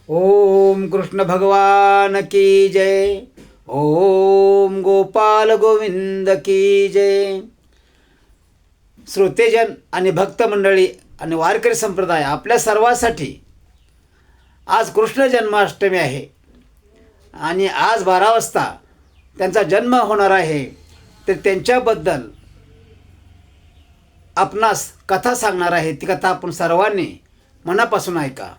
ओम कृष्ण भगवान की जय. ओम गोपाल गोविंद की जय. श्रोतेजन आणि भक्त मंडळी आणि वारकरी संप्रदाय आपल्या सर्वांसाठी आज कृष्ण जन्माष्टमी आहे आणि आज 12 वाजता त्यांचा जन्म होणार आहे. तर त्यांच्याबद्दल आपणास कथा सांगणार आहे. ती कथा आपण सर्वांनी मनापासून ऐका.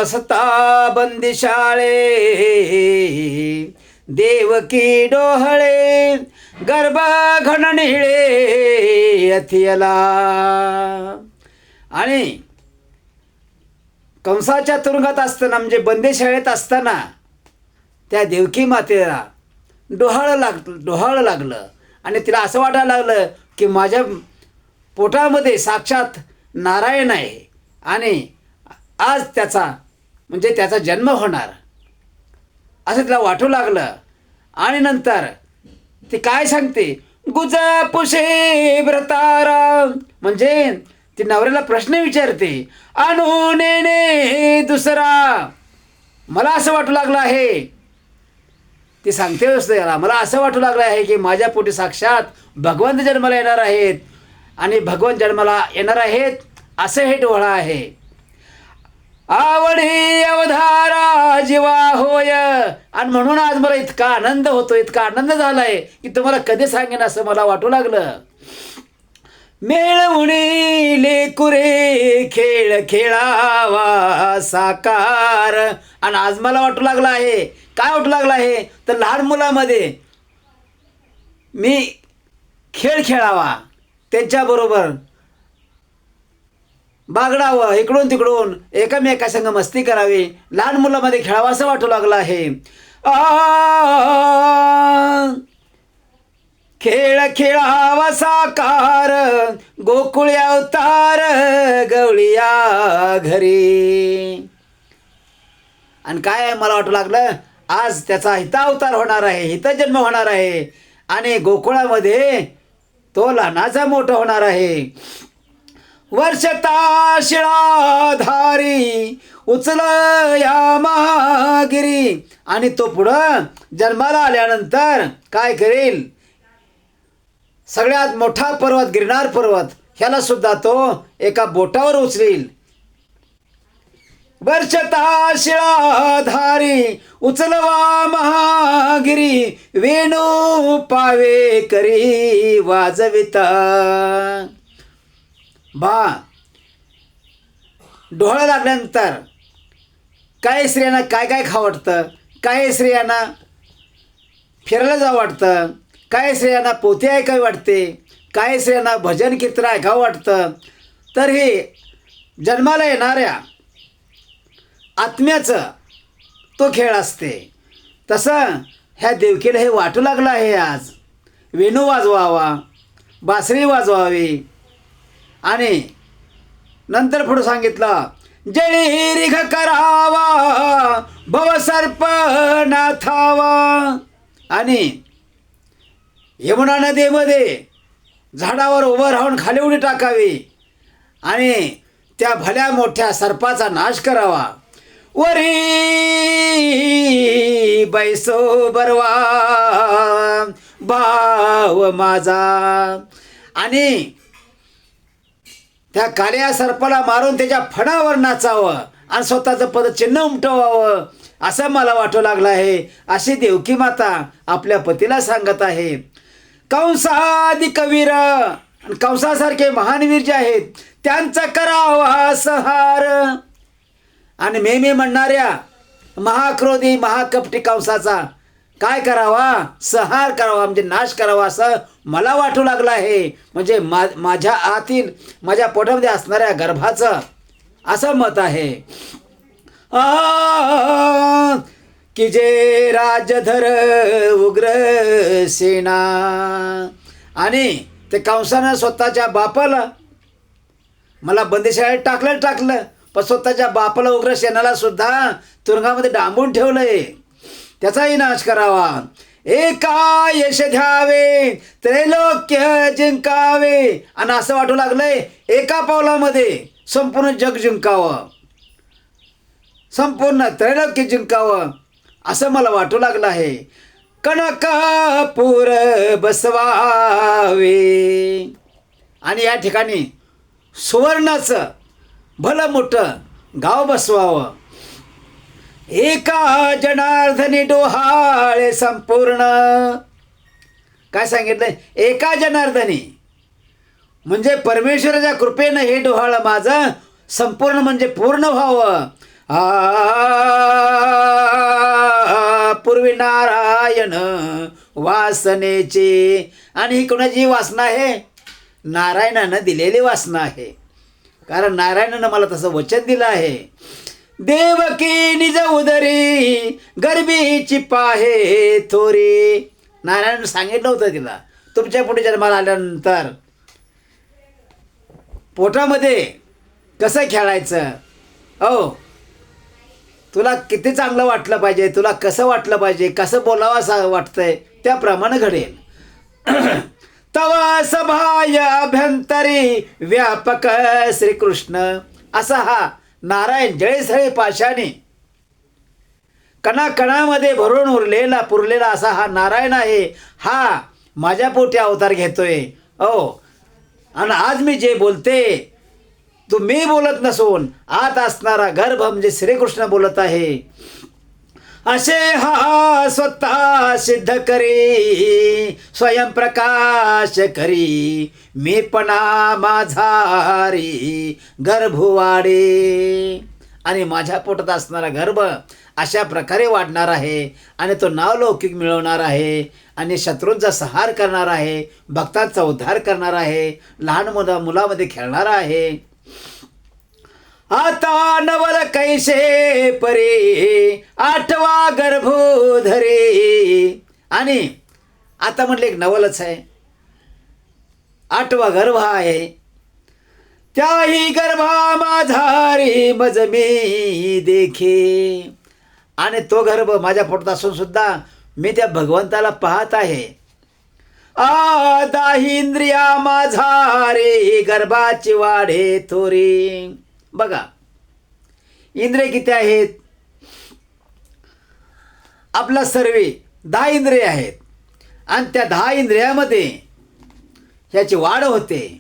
सता बंदिशाळे देवकी डोहळे गर्भ घडणिळे अथियला. आणि कंसाच्या तुरुंगात असताना म्हणजे बंदिशाळेत असताना त्या देवकी मातेला डोहाळं लागलं आणि तिला असं वाटायला लागलं की माझ्या पोटामध्ये साक्षात नारायण आहे आणि आज त्याचा जन्म होणार असं तिला वाटू लागलं. आणि नंतर ती काय सांगते, गुज पुषे व्रतारा, म्हणजे ती नवऱ्याला प्रश्न विचारते, आणू नेणे दुसरा. मला असं वाटू लागलं आहे, ती सांगते याला, मला असं वाटू लागलं आहे की माझ्या पोटी साक्षात भगवंत जन्माला येणार आहेत आणि भगवंत जन्माला येणार आहेत असं हे डोळा आहे. आवडी अवधारा जीवा होय. आणि म्हणून आज मला इतका आनंद होतो, इतका आनंद झालाय की तुम्हाला कधी सांगेन असं मला वाटू लागलं. मेळवणी लेकुरे खेळ खेळावा साकार. आणि आज मला वाटू लागला आहे, काय वाटू लागला आहे तर लहान मुलामध्ये मी खेळ खेळावा, त्यांच्याबरोबर बागडावं, इकडून तिकडून एकमेकासंग मस्ती करावी, लहान मुलामध्ये खेळावं असं वाटू लागलं आहे. खेळ खेळावा साकार गोकुळी अवतार गवळिया घरी. आणि काय मला वाटू लागलं, आज त्याचा हितावतार होणार आहे, हितजन्म होणार आहे आणि गोकुळामध्ये तो लहानाचा मोठा होणार आहे. वर्षता शिळाधारी उचल या महागिरी. आणि तो पुढं जन्माला आल्यानंतर काय करेल, सगळ्यात मोठा पर्वत गिरनार पर्वत ह्याला सुद्धा तो एका बोटावर उचलेल. वर्षता शिळाधारी उचलवा महागिरी वेणू पावे करी वाजविता. डोळा लागल्यानंतर काही स्त्रियांना काय काय खावं वाटतं, काही स्त्रियांना फिरायला जावं वाटतं, काही स्त्रियांना पोथी ऐकावी वाटते, काही स्त्रियांना भजन कीर्तन ऐकावं वाटतं. तर हे जन्माला येणाऱ्या आत्म्याचं तो खेळ असते. तसं ह्या देवकीला हे वाटू लागलं आहे आज वेणू वाजवावा, बासरी वाजवावी. आणि नंतर पुढं सांगितलं, जळी रिघ करावा भवसर्प नाथावा. आणि यमुना नदीमध्ये झाडावर उभं राहून खाली उडी टाकावी आणि त्या भल्या मोठ्या सर्पाचा नाश करावा. वरी बैसो बरवा भाव माझा. आणि त्या काळ्या सर्पाला मारून त्याच्या फणावर नाचावं आणि स्वतःचं पदचिन्ह उमटवावं असं मला वाटू लागलं आहे. अशी देवकी माता आपल्या पतीला सांगत आहे. कंसादिक वीर आणि कंसासारखे महान वीर जे आहेत त्यांचा करावा संहार. आणि मे म्हणणाऱ्या महाक्रोधी महाकपटी कंसाचा काय करावा, संहार करावा म्हणजे नाश करावा असं मला वाटू लागलं आहे. म्हणजे माझ्या आतील माझ्या पोटामध्ये असणाऱ्या गर्भाचं असं मत आहे. की जे राजधर उग्र सेना. आणि ते कंसानं स्वतःच्या बापाला मला बंदिशाळेत टाकलं पण स्वतःच्या बापाला उग्रसेनाला सुद्धा तुरुंगामध्ये डांबून ठेवलंय. त्याचाही नाश करावा. एका यश घ्यावे त्रैलोक्य जिंकावे. आणि असं वाटू लागलंय एका पावलामध्ये संपूर्ण जग जिंकावं, संपूर्ण त्रैलोक्य जिंकावं असं मला वाटू लागलं आहे. कणकापूर बसवावे. आणि या ठिकाणी सुवर्णाचं भलं मोठं गाव बसवावं. एका जनार्दनी डोहाळे संपूर्ण. काय सांगितलंय? एका जनार्दनी म्हणजे परमेश्वराच्या कृपेनं हे डोहाळं माझं संपूर्ण म्हणजे पूर्ण व्हावं. पूर्वी नारायण वासनेची. आणि ही कोणाची वासना आहे? नारायणानं दिलेली वासना आहे. कारण नारायणानं मला तसं वचन दिलं आहे. देवकी निज उदरी गर्भीची पाहे थोरी. नारायण सांगितलं होतं तिला तुमच्या पुढे जन्माला आल्यानंतर पोटामध्ये कसं खेळायचं. हो, तुला किती चांगलं वाटलं पाहिजे, तुला कसं वाटलं पाहिजे, कसं बोलावं असं वाटतंय त्याप्रमाणे घडेल. तव सभाय अभ्यंतरी व्यापक श्रीकृष्ण. असा हा नारायण जळसळे पाशाने कणाकणामध्ये भरून पुरलेला असा हा नारायण आहे. हा माझ्या पोटी अवतार घेतोय. हो, आणि आज मी जे बोलते तो मी बोलत नसून आत असणारा गर्भ म्हणजे श्रीकृष्ण बोलत आहे. असे हा स्वतः सिद्ध करी स्वयंप्रकाश करी मीपणा माझारी गर्भवाडे. आणि माझ्या पोटात असणारा गर्भ अशा प्रकारे वाढणार आहे आणि तो नावलौकिक मिळवणार आहे आणि शत्रूंचा संहार करणार आहे, भक्तांचा उद्धार करणार आहे, लहान मुलामध्ये खेळणार आहे. आता नवल कैसे परे आठवा गर्भोधरे. आणि आता म्हटलं एक नवलच आहे, आठवा गर्भ आहे. त्याही गर्भा माझारी मज मी देखे. आणि तो गर्भ माझ्या पोटात असून सुद्धा मी त्या भगवंताला पाहत आहे. दाही इंद्रिया माझारे गर्भाची वाढे थोरी. बघा इंद्रिय किती आहेत? आपला सर्वे 10 इंद्रिय आहेत आणि त्या 10 इंद्रियामध्ये ह्याची वाढ होते.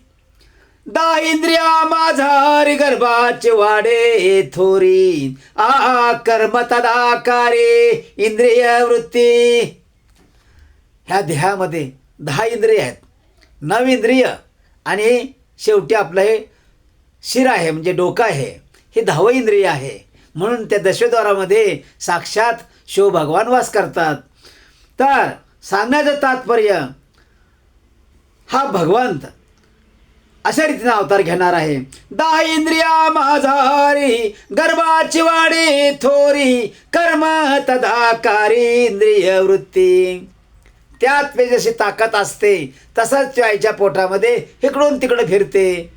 10 इंद्रिया माझारी गर्भाची वाढे थोरी कर्म तदाकारे इंद्रिय वृत्ती. ह्या देहामध्ये 10 इंद्रिय आहेत, 9 इंद्रिय आणि शेवटी आपलं हे शिर आहे म्हणजे डोकं आहे, हे 10वं इंद्रिय आहे. म्हणून त्या दशद्वारामध्ये साक्षात शिवभगवान वास करतात. तर सांगण्याचं तात्पर्य हा भगवंत अशा रीतीने अवतार घेणार आहे. 10 इंद्रिया माझारी गर्भाची वाढे थोरी कर्म तदाकारी इंद्रिय वृत्ती. त्यात जशी ताकद असते तसंच त्या आईच्या पोटामध्ये इकडून तिकडं फिरते.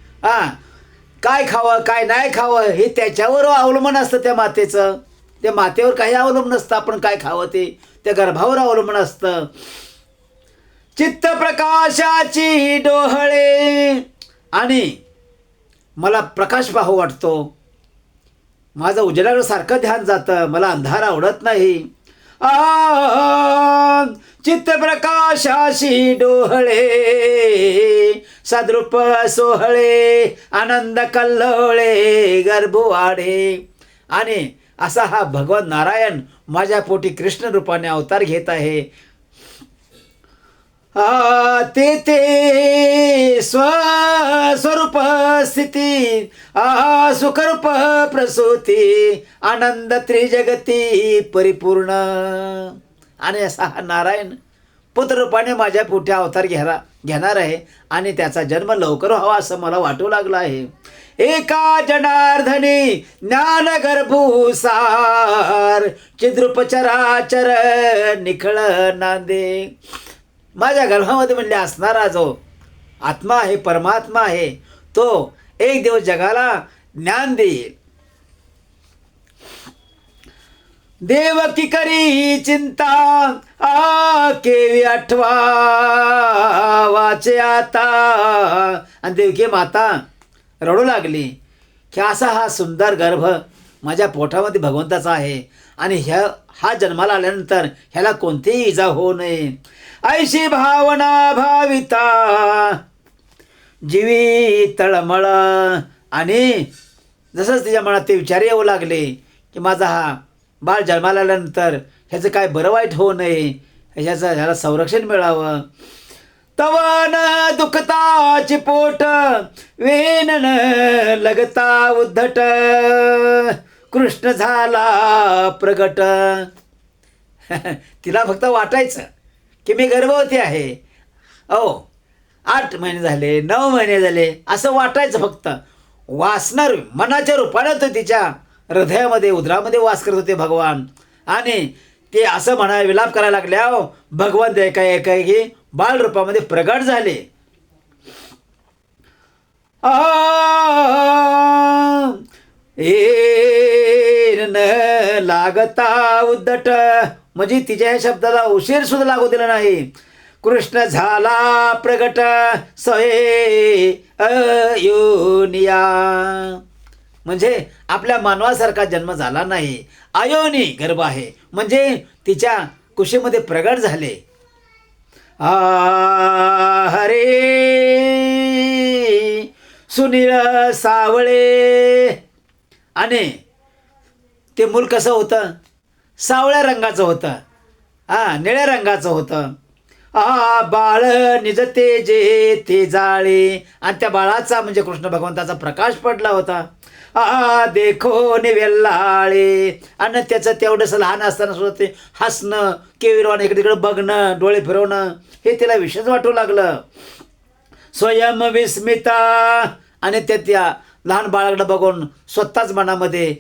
काय खावं काय नाही खावं हे त्याच्यावर अवलंबून असतं त्या मातेचं. त्या मातेवर काही अवलंबून नसतं आपण काय खावं ते त्या गर्भावर अवलंबून असतं. चित्त प्रकाशाची डोहळे. आणि मला प्रकाश पाहू वाटतो, माझं उजेडाकडे सारखं ध्यान जातं, मला अंधार आवडत नाही. चित्त प्रकाशाशी डोहळे सद्रूप सोहळे आनंद कल्लोळे गर्भवाडे. आणि असा हा भगवान नारायण माझ्या पोटी कृष्ण रूपाने अवतार घेत आहे. ते स्वरूप स्थिती सुखरूप प्रसूती आनंद त्रिजगती परिपूर्ण. आणि असा हा नारायण पुत्ररूपाने माझ्या पोटी अवतार घेणार आहे आणि त्याचा जन्म लवकर व्हावा असं मला वाटू लागलं आहे. एका जनार्दनी ज्ञान गर्भूसार चिद्रूप चराचर निखळ नांदे. माझ्या गर्भामध्ये म्हणले असणारा जो आत्मा आहे परमात्मा आहे तो एक दिवस जगाला ज्ञान देईल. देवकी करी चिंता केवी आठवा वाचे आता. आणि देवकी माता रडू लागली की असा हा सुंदर गर्भ माझ्या पोटामध्ये भगवंताचा आहे आणि हा जन्माला आल्यानंतर ह्याला कोणतीही इजा होऊ नये. ऐशी भावना भाविता जीवी तळमळ. आणि जसंच तिच्या मनात ते विचार येऊ लागले की माझा हा बाळ जन्माला आल्यानंतर ह्याचं काय बरं वाईट होऊ नये, ह्याला संरक्षण मिळावं. तवन दुखताची पोट वेनन लगता उद्धट कृष्ण झाला प्रगट. तिला फक्त वाटायचं की मी गर्भवती आहे. 8 महिने झाले, 9 महिने झाले असं वाटायचं फक्त. वासणार मनाच्या रूपानं तो तिच्या हृदयामध्ये उदरामध्ये वास करत होते भगवान. आणि ते असं विलाप करायला लागल्या भगवंत एकाएकी बाळ रूपामध्ये प्रगट झाले. लागता उद्धट म्हणजे तिच्या ह्या शब्दाला उशीर सुद्धा लागू दिला नाही. कृष्ण झाला प्रगट सये अयोनिया म्हणजे आपल्या मानवासारखा जन्म झाला नाही, अयोनी गर्भ आहे म्हणजे तिच्या कुशीमध्ये प्रगट झाले. हरे सुनीळ सावळे. आणि ते मूल कसं होतं? सावळ्या रंगाचं होतं, निळ्या रंगाचं होतं. बाळ निज तेजे ते जाळे. आणि त्या बाळाचा म्हणजे कृष्ण भगवंताचा प्रकाश पडला होता. देखो निवेल्लाळे. आणि त्याचं तेवढंसं लहान असताना सुद्धा ते हसणं, केविरवानं इकडे तिकडे बघणं, डोळे फिरवणं हे तिला विशेष वाटू लागलं. स्वयं विस्मिता. आणि त्या लहान बाळाकडे बघून स्वतःच मनामध्ये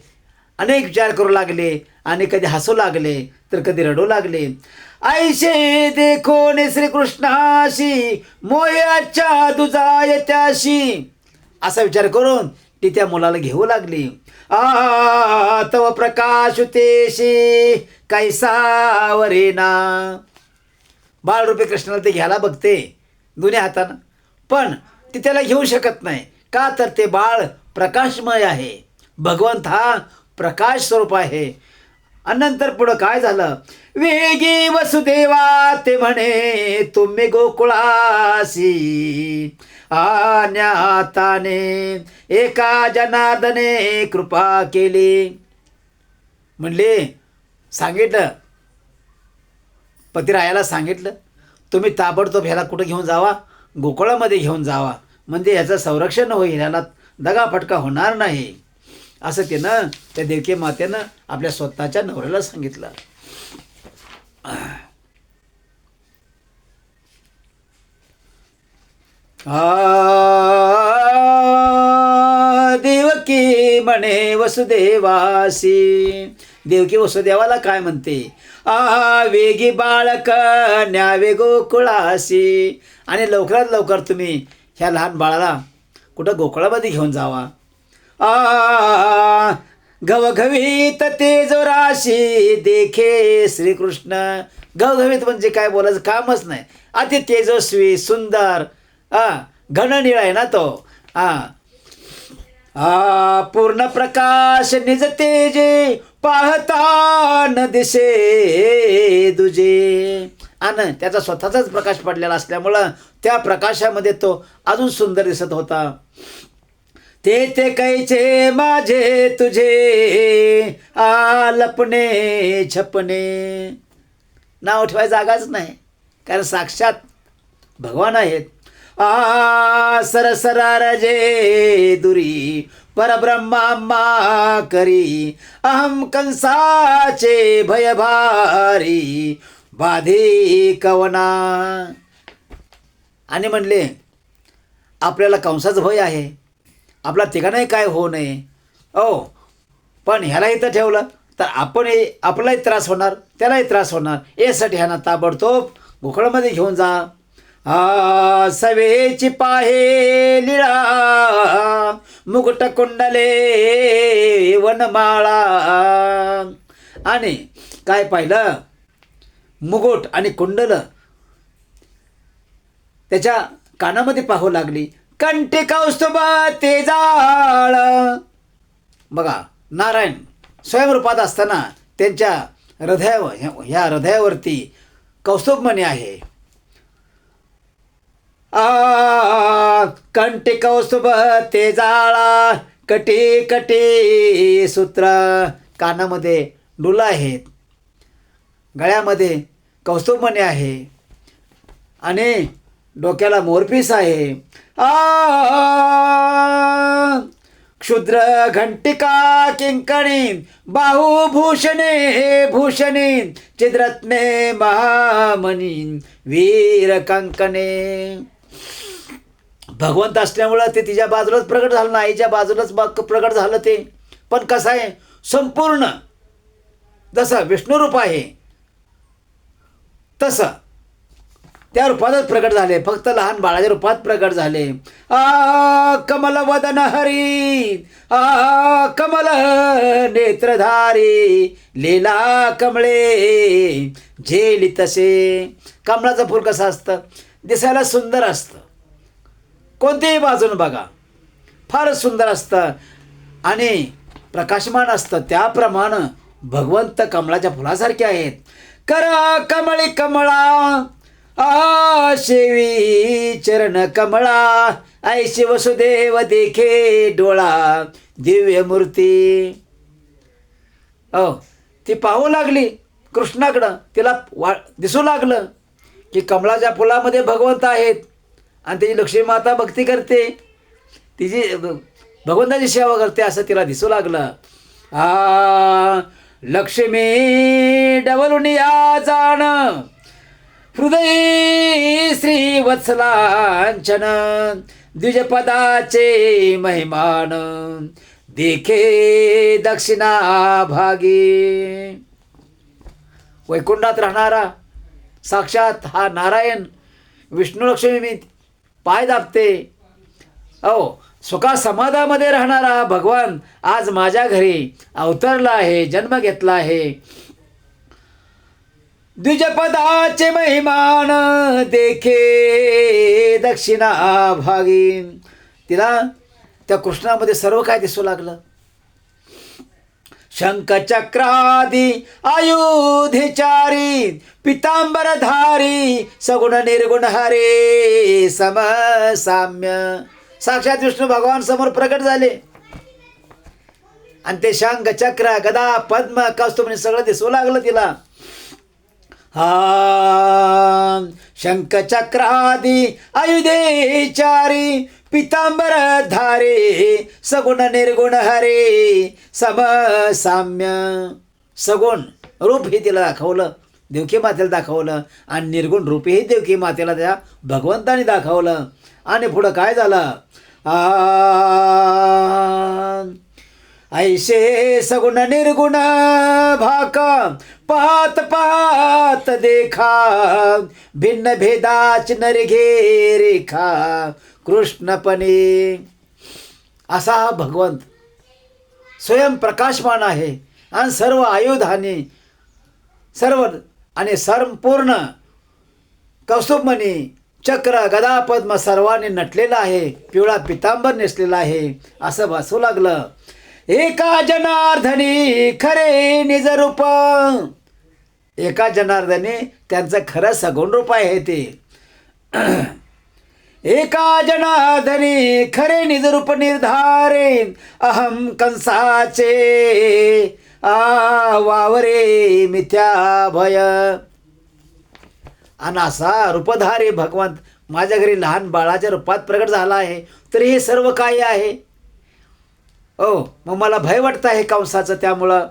अनेक विचार करू लागले आणि कधी हसू लागले तर कधी रडू लागले. ऐशे देखोने श्रीकृष्णाशी मोयाच्या दुजाय त्याशी असा विचार करून ती त्या मुलाला घेऊ लागली. तव प्रकाश तेशी कैसावरेना. बाळरूपी कृष्णाला ते घ्यायला बघते दोन्ही हातानं, पण ती त्याला घेऊ शकत नाही. का तर ते बाळ प्रकाशमय आहे. भगवंत हा प्रकाश स्वरूप आहे. आणि नंतर पुढं काय झालं? वेगी वसुदेवा ते म्हणे तुम्ही गोकुळासी आज्ञाताने एका जनार्दने कृपा केली. म्हणले सांगितलं, पतिरायाला सांगितलं तुम्ही ताबडतोब ह्याला कुठं घेऊन जावा? गोकुळामध्ये घेऊन जावा, म्हणजे ह्याचं संरक्षण होईल, ह्याला दगाफटका होणार नाही. असं त्यानं त्या देवकी मातेनं आपल्या स्वतःच्या नवऱ्याला सांगितलं. देवकी म्हणे वसुदेवासी. देवकी वसुदेवाला काय म्हणते? वेगी बाळक न्यावे गोकुळासी. आणि लवकरात लवकर तुम्ही ह्या लहान बाळाला कुठं गोकुळामध्ये घेऊन जावा. घवघवीत तेजोराशी देखे श्रीकृष्ण. घवघवीत म्हणजे काय बोलायचं कामच नाही. अति तेजस्वी सुंदर घननिळा आहे ना तो. पूर्ण प्रकाश निज तेजे पाहता न दिसे दुजे. आणि त्याचा स्वतःचाच प्रकाश पडलेला असल्यामुळं त्या प्रकाशामध्ये तो अजून सुंदर दिसत होता. ते कैचे माझे तुझे लपणे छपणे. नाव ठेवायची जागाच नाही, कारण साक्षात भगवान आहेत. सरसरा रजे दुरी परब्रह्मा करी अहम कंसाचे भयभारी बाधी कवना. आणि म्हणले आपल्याला कंसाचं भय आहे, आपला तिघांनाही काय होऊ नये. पण ह्याला इथं ठेवलं तर आपलाही त्रास होणार, त्यालाही त्रास होणार. यासाठी ह्यानं ताबडतोब गोकुळामध्ये घेऊन जा. सवेची पाहे लीळा मुकुट कुंडले वनमाळा. आणि काय पाहिलं, मुकुट आणि कुंडल त्याच्या कानामध्ये पाहू लागली. कंठी कौस्तुभ तेजाळ. बघा, नारायण स्वयंरूपात असताना त्यांच्या ह्या हृदयावरती कौस्तुभमणी आहे. कंठी कौस्तुभ तेजाळा, कटी कटी सूत्र. कानामध्ये डुलं आहेत, गळ्यामध्ये कौस्तुभमणी आहे आणि डोक्याला मोरपीस आहे. क्षुद्र घंटिका किंकणी, बाहुभूषणे भूषणे, चिद्रत्ने महामणी, वीर कंकणे. भगवंत असल्यामुळं ते तिच्या बाजूलाच प्रकट झालं ना, आईच्या बाजूलाच प्रकट झालं ते. पण कसं आहे, संपूर्ण जसं विष्णू रूप आहे तसं त्या रूपातच प्रकट झाले, फक्त लहान बाळाच्या रूपात प्रकट झाले. कमल वदन हरी, कमल नेत्रधारी, लीला कमळे झेली तसे. कमळाचं फूल कसं असतं, दिसायला सुंदर असतं, कोणत्याही बाजून बघा फारच सुंदर असतं आणि प्रकाशमान असतं. त्याप्रमाणे भगवंत कमळाच्या फुलासारखे आहेत. कर कमळी कमळा, शेवी चरण कमळा, ऐशी वसुदेव देखे डोळा, दिव्य मूर्ती. ती पाहू लागली कृष्णाकडं. तिला दिसू लागलं की कमळाच्या फुलामध्ये भगवंत आहेत आणि त्याची लक्ष्मी माता भक्ती करते, तिची भगवंताची सेवा करते असं तिला दिसू लागलं. लक्ष्मी डवलून या जाण, हृदय श्री वत्सलांचन, द्विजपदाचे महिमान, देखे दक्षिणा भागी. वैकुंठात राहणारा साक्षात हा नारायण विष्णू लक्ष्मी मी पाय दाबते. सुखा समाधामध्ये राहणारा भगवान आज माझ्या घरी अवतरला आहे, जन्म घेतला आहे. द्विजपदाचे महिमान, देखे दक्षिणा भागी. तिला त्या कृष्णामध्ये सर्व काय दिसू लागलं. शंखचक्रादी आयुधचारी, पितांबरधारी, सगुण निर्गुण हरे समसाम्य. साक्षात विष्णू भगवान समोर प्रकट झाले आणि ते शंख चक्र गदा पद्म कौस्तुभ सगळं दिसू लागलं तिला. शंख चक्रादी आयुधेचारी, पितांबर धारे, सगुण निर्गुण हरे समसाम्य. सगुण रूप हे तिला दाखवलं, देवकी मातेला दाखवलं आणि निर्गुण रूपही देवकी मातेला त्या भगवंताने दाखवलं. आणि पुढं काय झालं, ऐशे सगुण निर्गुण भाका, पात पात देखा, भिन्न भेदाच नरघे रेखा, कृष्णपणे. असा हा भगवंत स्वयं प्रकाशमान आहे आणि सर्व आयुधाने सर्व आणि संपूर्ण कौस्तुभमणी चक्र गदा पद्म सर्वांनी नटलेला आहे, पिवळा पितांबर नेसलेला आहे असं भासू लागलं. एका जनार्दनी खरे निज रूप. एका जनार्दनी त्यांचं खरं सगुण रूप आहे ते. एका जनार्दनी खरे निज रूप निर्धारे, अहम कंसाचे वावरे मिथ्या भय. आणि असा रूपधारी भगवंत माझ्या घरी लहान बाळाच्या रूपात प्रकट झाला आहे, तरी हे सर्व काय आहे. मग मला भय वाटतं आहे कंसाचं. त्यामुळं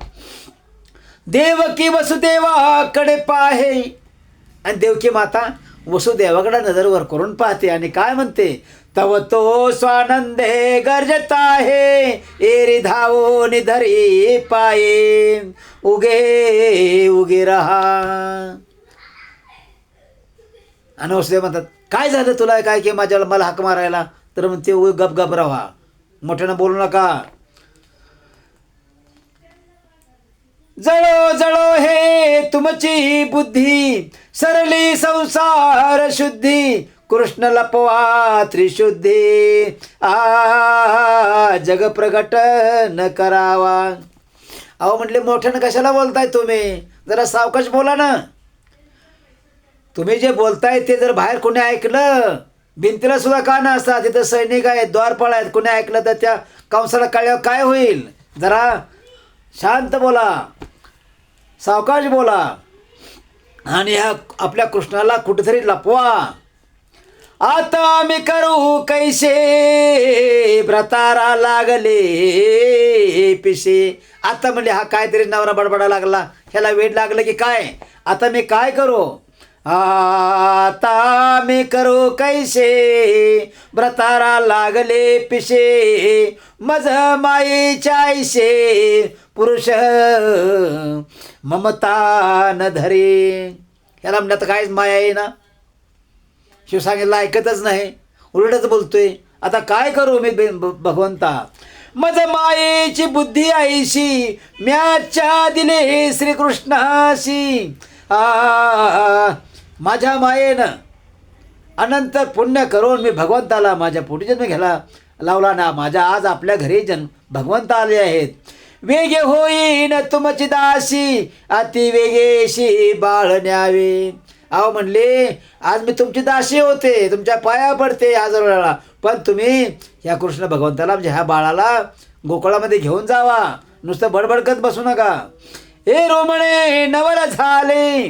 देवकी वसुदेवाकडे पाहे आणि देवकी माता वसुदेवाकडे नजरवर करून पाहते आणि काय म्हणते, तव तो स्वानंदे गरजत आहे, एरी धावो निधरी पाये, उगे उगे रहा. आणि वसुदेव म्हणतात, काय झालं तुला, काय की माझ्याला मला हाक मारायला. तर म्हणते गप गप राहा, मोठ्यानं बोलू नका. जळो जळो हे तुमची बुद्धी, सरली संसार शुद्धी, कृष्ण लपवा त्रिशुद्धी, जग प्रगट न करावा. अहो म्हटले मोठ्यानं कशाला बोलताय तुम्ही, जरा सावकाश बोला ना. तुम्ही जे बोलताय ते जर बाहेर कोणी ऐकलं, भिंतीला सुद्धा कान असतात, तिथं सैनिक आहेत, द्वारपाळ आहेत, कोणी ऐकलं तर त्या कंसाला कळल्यावर काय होईल. जरा शांत बोला, सावकाश बोला आणि ह्या आपल्या कृष्णाला कुठेतरी लपवा. आता मी करू कैसे व्रतारा लागले पिशे. आता म्हणजे हा काहीतरी नवरा बडबडा लागला, ह्याला वेड लागलं की काय. आता मी काय करू, आता मी करू कैसे व्रतारा लागले पिशे, मज माईच्या आईशे पुरुष ममता न धरे. ह्याला म्हणलं तर काहीच माया आहे ना, शिव सांगितलं ऐकतच नाही, उलटच बोलतोय. आता काय करू मी भगवंता, मज मायेची बुद्धी आईशी, म्याच्या दिले श्रीकृष्णाशी. माझ्या मायेनं अनंत पुण्य करून मी भगवंताला माझ्या पोटी जन्म घ्यायला लावला ना. माझ्या आज आपल्या घरी भगवंत आले आहेत. वेगे होईन तुमची दासी, अति वेगेशी बाळ न्यावे. अहो म्हणले आज मी तुमची दासी होते, तुमच्या पाया पडते आज वेळेला, पण तुम्ही ह्या कृष्ण भगवंताला म्हणजे ह्या बाळाला गोकुळामध्ये घेऊन जावा, नुसतं बडबडकत बसू नका. हे रोमणे नवल झाले,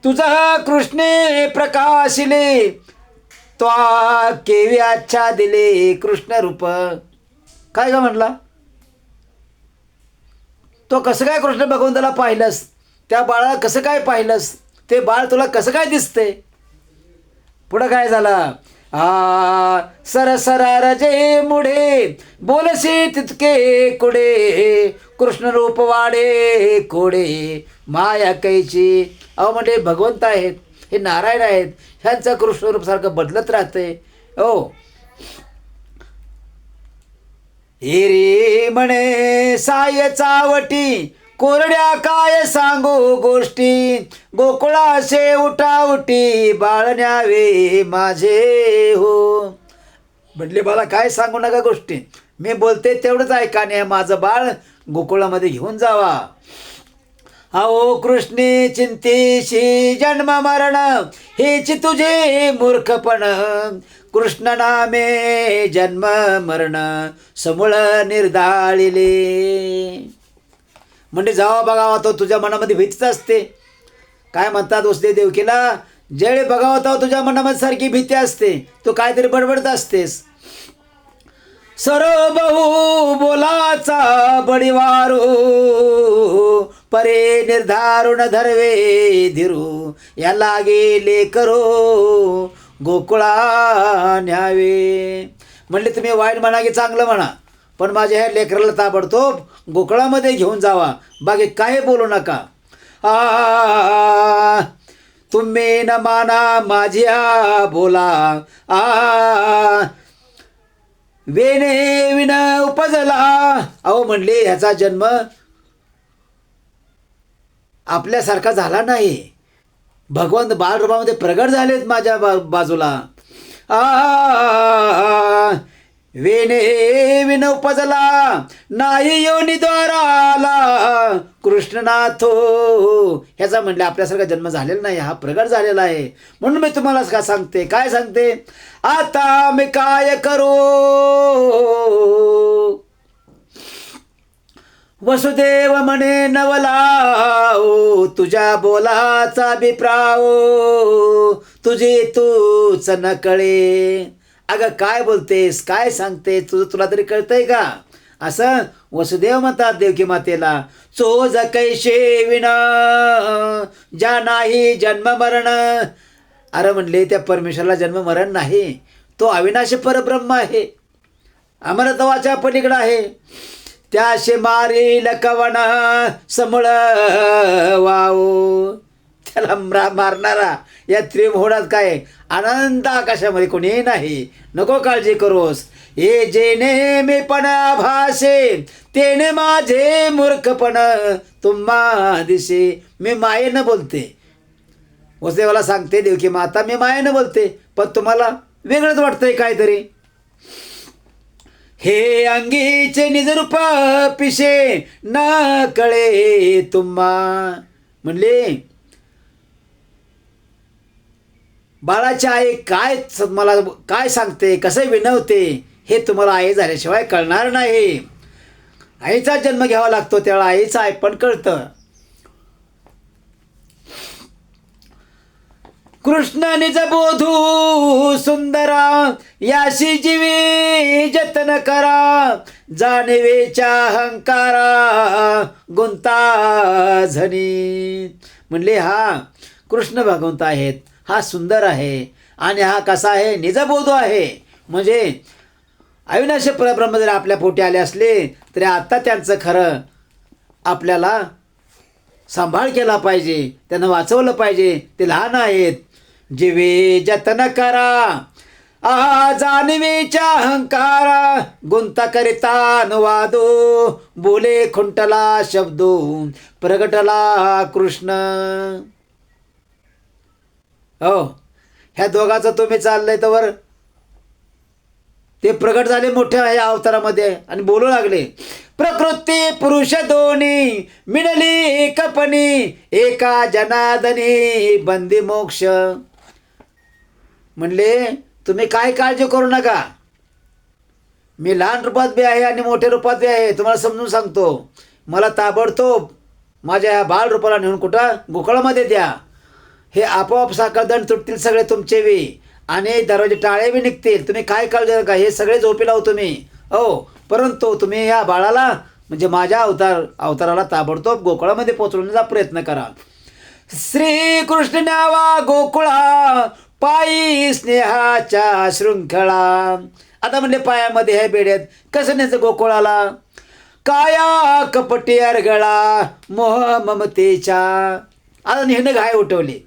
तुझा कृष्णे प्रकाशिले, त्वा केवी आच्छा दिले कृष्ण रूप. काय का म्हटला, तो कसं काय कृष्ण भगवंताला पाहिलंस, त्या बाळाला कसं काय पाहिलंस, ते बाळ तुला कसं काय दिसते. पुढं काय झालं, सरसरा रजे मुढे, बोलशी तितके कुडे, कृष्ण रूप वाडे कोडे, माया कैची. अहो म्हणजे भगवंत आहेत, हे नारायण आहेत, ह्यांचं कृष्ण रूप सारखं बदलत राहते. हो हिरी म्हणे साय चावटी, कोरड्या काय सांगू गोष्टी, गोकुळासे उठाउटी, बाळ न्यावे माझे हो. म्हटले मला काय सांगू नका गोष्टी, मी बोलते तेवढंच ऐका, आणि माझं बाळ गोकुळामध्ये घेऊन जावा. अहो कृष्णे चिंतेशी जन्म मरण, हेची तुझे मूर्खपण, कृष्ण नामे जन्म मरण समूळ निर्धाळिले. म्हणजे जावा बघावा तो तुझ्या मनामध्ये भीतीच असते. काय म्हणतात वसुदेव देवकीला, ज्यावेळी बघावा तो तुझ्या मनामध्ये सारखी भीती असते, तू काहीतरी बडबडत असतेस. सरो बहु बोलाचा बडिवारो, परे निर्धारुण धरवे धीरू, याला गेले करो गोकुळा न्यावे. म्हणले तुम्ही वाईट म्हणा की चांगलं म्हणा, पण माझ्या ह्या लेकराला ताबडतोब गोकुळामध्ये घेऊन जावा, बाकी काही बोलू नका. तुम्ही न माना माझ्या बोला, वेणे विन उपजला. अहो म्हणले ह्याचा जन्म आपल्यासारखा झाला नाही, भगवंत बालरूपामध्ये प्रगट झालेत माझ्या बाजूला. वेणे विन उपजला, नाही योनी द्वाराला, कृष्णनाथो. ह्याचा म्हणले आपल्यासारखा जन्म झालेला नाही, हा प्रगट झालेला आहे. म्हणून मी तुम्हाला का सांगते, काय सांगते, आता मी काय करू, वसुदेव म्हणे नवला, तुझ्या बोलाचा अभिप्राय तुझे तूच न कळे. अगं काय बोलतेस, काय सांगते, तुला तरी कळतंय का. असं वसुदेव म्हणतात देवकी मातेला. चोज कैशे विना ज्या नाही जन्म मरण. अरे म्हणले त्या परमेश्वराला जन्म मरण नाही, तो अविनाशी परब्रह्म आहे, अमरत्वाच्या पलीकडे आहे. त्याशे मारी लकवण समूळ वाओ, त्याला मारणारा या त्रिभुवनात काय अनंत आकाशामध्ये कोणीही नाही. नको काळजी करोस. हे जेणे मी पण भासे तेने माझे मूर्खपण तुम्हा दिसे. मी मायेनं बोलते, वसुदेवाला सांगते देवकी माता, मी मायेनं बोलते, पण तुम्हाला वेगळंच वाटतंय काहीतरी. हे अंगीचे निजरूप पिशे न कळे तुम्हा. म्हणले बाळाची आई काय मला काय सांगते, कसं विनवते हे तुम्हाला आई झाल्याशिवाय कळणार नाही. आईचा जन्म घ्यावा लागतो, त्यावेळा आईचं ऐकपण कळतं. कृष्ण निज बोधू सुंदरा याशी जीवी जतन करा. जाणवेच्या अहंकारा गुंता झनी. म्हणले हा कृष्ण भगवंत आहेत, हा सुंदर आहे आणि हा कसा आहे, निजबोधू आहे. म्हणजे अविनाशी परब्रह्म जर आपल्या पोटी आले असले तरी आता त्यांचं खरं आपल्याला सांभाळ केला पाहिजे, त्यांना वाचवलं पाहिजे. ते लहान आहेत. जीवे जतन करा जाणवेच्या अहंकारा गुंता करिता अनुवादो. बोले खुंटला शब्दो प्रगटला कृष्ण. हो, ह्या दोघांचं तुम्ही चाललंय तर ते प्रगट झाले मोठ्या ह्या अवतारामध्ये आणि बोलू लागले. प्रकृती पुरुष दोन्ही मिळली एकपणी एका जनादनी बंदी मोक्ष. म्हणले तुम्ही काय काळजी करू नका, मी लहान रूपात बी आहे आणि मोठ्या रूपात बी आहे. तुम्हाला समजून सांगतो, मला ताबडतोब माझ्या ह्या बाळ रूपाला नेऊन कुठं गोकुळामध्ये द्या. हे आपोआप साखळदंड तुटतील सगळे तुमचे बी आणि दरवाजे टाळे बी निघतील. तुम्ही काय काळजी नका, हे सगळे झोपी लावू तुम्ही. हो, परंतु तुम्ही या बाळाला म्हणजे माझ्या अवताराला ताबडतोब गोकुळामध्ये पोचवण्याचा प्रयत्न करा. श्रीकृष्ण न्यावा गोकुळा पायी स्नेहाच्या शृंखळा. आता म्हणले पायामध्ये हे बेड्यात कसं न्यायचं गोकुळाला. काया कपटी अरगळा मोह ममतेच्या. आता नेहमी घाय उठवली,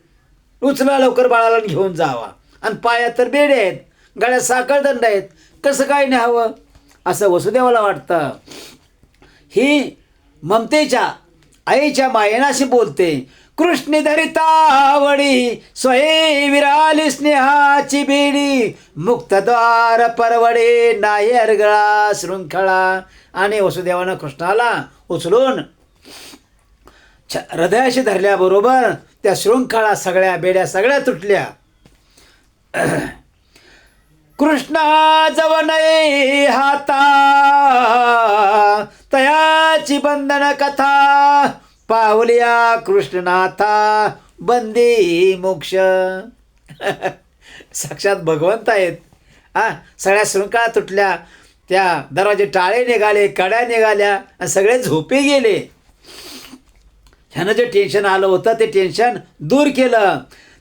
उचला लवकर बाळाला घेऊन जावा. आणि पायात तर बेडे आहेत, गळ्यात साखळदंड आहेत, कसं काय न्यावं असं वसुदेवाला वाटतं. ही ममतेच्या आईच्या मायेनाशी बोलते. कृष्ण धरितावडी स्वये विराली स्नेहाची बेडी मुक्तद्वार परवडे नाही अरगळा शृंखळा. आणि वसुदेवानं कृष्णाला उचलून हृदयाशी धरल्याबरोबर त्या शृंखळा सगळ्या बेड्या सगळ्या तुटल्या. कृष्णा जवनये हाता तयाची बंधन कथा पावलिया कृष्णनाथा बंदी मोक्ष. साक्षात भगवंत आहेत. सगळ्या शृंखळा तुटल्या, त्या दरवाजे टाळे निघाले, कड्या निघाल्या आणि सगळे झोपे गेले. ह्यानं जे टेन्शन आलं होतं ते टेन्शन दूर केलं.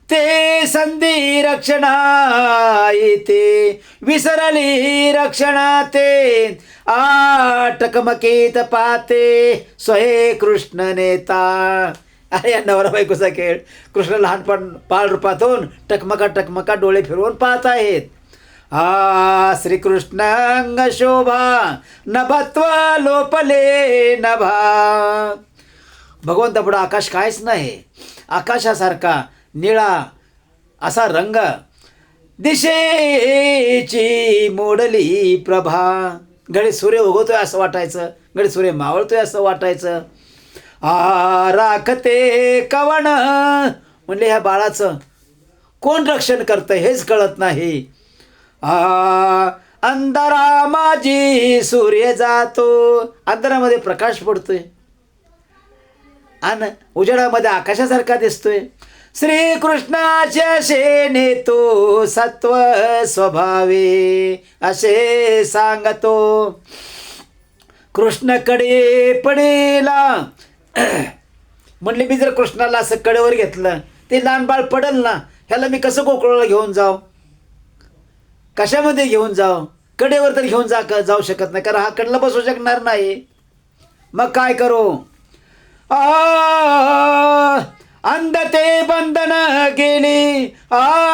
ते संधी रक्षणा येते विसरली रक्षणा ते आटकमकीत पाते स्वये कृष्ण नेता. अरे या नवरा बायकोचा खेळ. कृष्ण लहानपण बाळ रूपातून टकमका डोळे फिरवून पाहत आहेत. श्रीकृष्ण अंग शोभा नभत्व लोपले नभा. भगवंतापुढं आकाश काहीच नाही. आकाशासारखा निळा असा रंग, दिशेची मोडली प्रभा. घडी सूर्य उगवतोय असं वाटायचं, घडी सूर्य मावळतोय असं वाटायचं. राखते कवण. म्हणले ह्या बाळाचं कोण रक्षण करतं हेच कळत नाही. अंधारा माझी सूर्य जातो. अंधारामध्ये प्रकाश पडतोय आणि उजेडामध्ये आकाशासारखा दिसतोय. श्रीकृष्णाच्या शेने तो सत्व स्वभावे असे सांगतो. कृष्णकडे पडेला. म्हणले मी जर कृष्णाला असं कडेवर घेतलं ते लहान बाळ पडल ना, ह्याला मी कसं गोकुळाला घेऊन जाऊ, कशामध्ये घेऊन जाऊ. कडेवर तर घेऊन जाऊ शकत नाही, कारण हा कडला बसू शकणार नाही. मग काय करू. अंधते बंधन गेले,